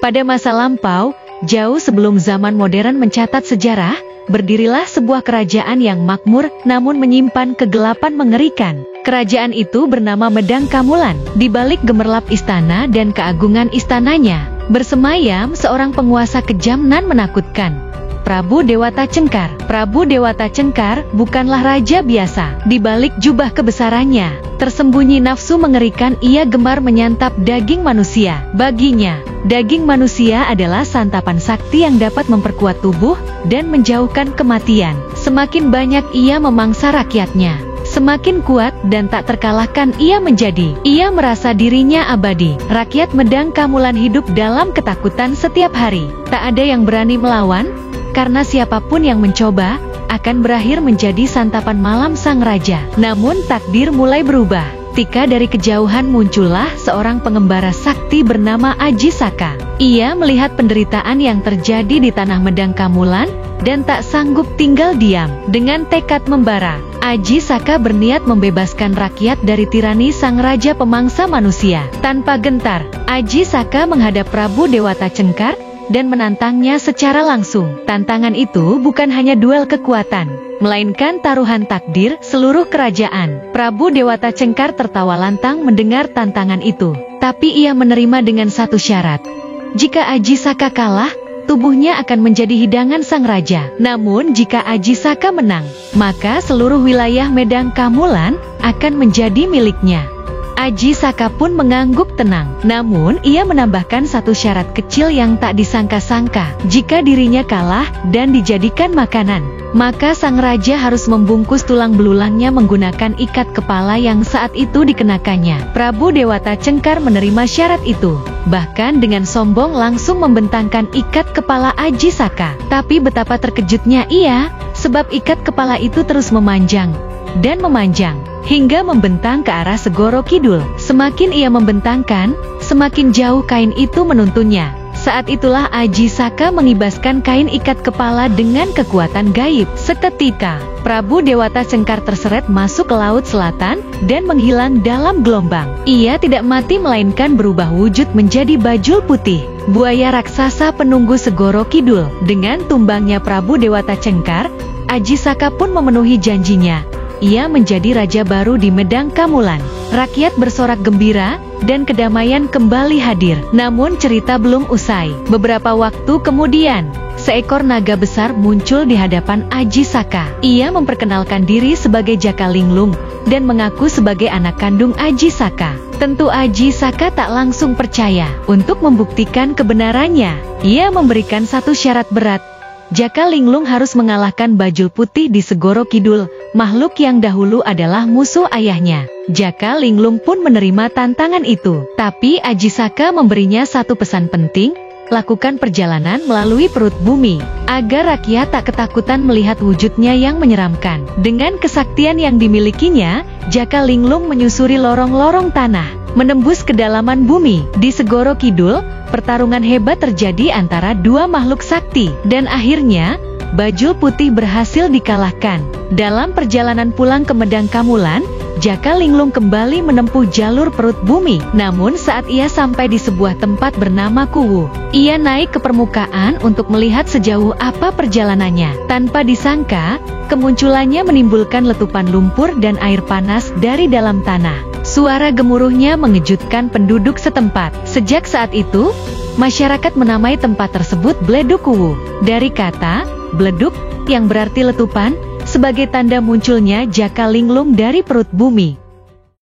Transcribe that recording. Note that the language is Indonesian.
Pada masa lampau, jauh sebelum zaman modern mencatat sejarah, berdirilah sebuah kerajaan yang makmur namun menyimpan kegelapan mengerikan. Kerajaan itu bernama Medang Kamulan. Di balik gemerlap istana dan keagungan istananya, bersemayam seorang penguasa kejam nan menakutkan, Prabu Dewata Cengkar. Prabu Dewata Cengkar bukanlah raja biasa. Di balik jubah kebesarannya, tersembunyi nafsu mengerikan. Ia gemar menyantap daging manusia. Baginya, daging manusia adalah santapan sakti yang dapat memperkuat tubuh dan menjauhkan kematian. Semakin banyak ia memangsa rakyatnya, semakin kuat dan tak terkalahkan ia menjadi. Ia merasa dirinya abadi. Rakyat Medang Kamulan hidup dalam ketakutan setiap hari. Tak ada yang berani melawan, karena siapapun yang mencoba akan berakhir menjadi santapan malam sang raja. Namun takdir mulai berubah. Ketika dari kejauhan muncullah seorang pengembara sakti bernama Aji Saka. Ia melihat penderitaan yang terjadi di tanah Medang Kamulan dan tak sanggup tinggal diam. Dengan tekad membara, Aji Saka berniat membebaskan rakyat dari tirani sang raja pemangsa manusia. Tanpa gentar, Aji Saka menghadap Prabu Dewata Cengkar dan menantangnya secara langsung. Tantangan itu bukan hanya duel kekuatan, melainkan taruhan takdir seluruh kerajaan. Prabu Dewata Cengkar tertawa lantang mendengar tantangan itu, tapi ia menerima dengan satu syarat. Jika Aji Saka kalah, tubuhnya akan menjadi hidangan sang raja. Namun jika Aji Saka menang, maka seluruh wilayah Medang Kamulan akan menjadi miliknya. Aji Saka pun mengangguk tenang. Namun ia menambahkan satu syarat kecil yang tak disangka-sangka. Jika dirinya kalah dan dijadikan makanan, maka sang raja harus membungkus tulang belulangnya menggunakan ikat kepala yang saat itu dikenakannya. Prabu Dewata Cengkar menerima syarat itu, bahkan dengan sombong langsung membentangkan ikat kepala Aji Saka. Tapi betapa terkejutnya ia, sebab ikat kepala itu terus memanjang dan memanjang hingga membentang ke arah Segoro Kidul. Semakin ia membentangkan, semakin jauh kain itu menuntunnya. Saat itulah Aji Saka mengibaskan kain ikat kepala dengan kekuatan gaib. Seketika, Prabu Dewata Cengkar terseret masuk ke Laut Selatan dan menghilang dalam gelombang. Ia tidak mati melainkan berubah wujud menjadi bajul putih, buaya raksasa penunggu Segoro Kidul. Dengan tumbangnya Prabu Dewata Cengkar, Aji Saka pun memenuhi janjinya. Ia menjadi raja baru di Medang Kamulan. Rakyat bersorak gembira dan kedamaian kembali hadir. Namun cerita belum usai. Beberapa waktu kemudian, seekor naga besar muncul di hadapan Aji Saka. Ia memperkenalkan diri sebagai Jaka Linglung dan mengaku sebagai anak kandung Aji Saka. Tentu Aji Saka tak langsung percaya. Untuk membuktikan kebenarannya, ia memberikan satu syarat berat. Jaka Linglung harus mengalahkan bajul putih di Segoro Kidul, makhluk yang dahulu adalah musuh ayahnya. Jaka Linglung pun menerima tantangan itu. Tapi Aji Saka memberinya satu pesan penting, lakukan perjalanan melalui perut bumi, agar rakyat tak ketakutan melihat wujudnya yang menyeramkan. Dengan kesaktian yang dimilikinya, Jaka Linglung menyusuri lorong-lorong tanah, menembus kedalaman bumi. Di Segoro Kidul, pertarungan hebat terjadi antara dua makhluk sakti, dan akhirnya bajul putih berhasil dikalahkan. Dalam perjalanan pulang ke Medang Kamulan, Jaka Linglung kembali menempuh jalur perut bumi. Namun saat ia sampai di sebuah tempat bernama Kuwu, ia naik ke permukaan untuk melihat sejauh apa perjalanannya. Tanpa disangka, kemunculannya menimbulkan letupan lumpur dan air panas dari dalam tanah. Suara gemuruhnya mengejutkan penduduk setempat. Sejak saat itu, masyarakat menamai tempat tersebut Bleduk Kuwu, dari kata bleduk yang berarti letupan, sebagai tanda munculnya Jaka Linglung dari perut bumi.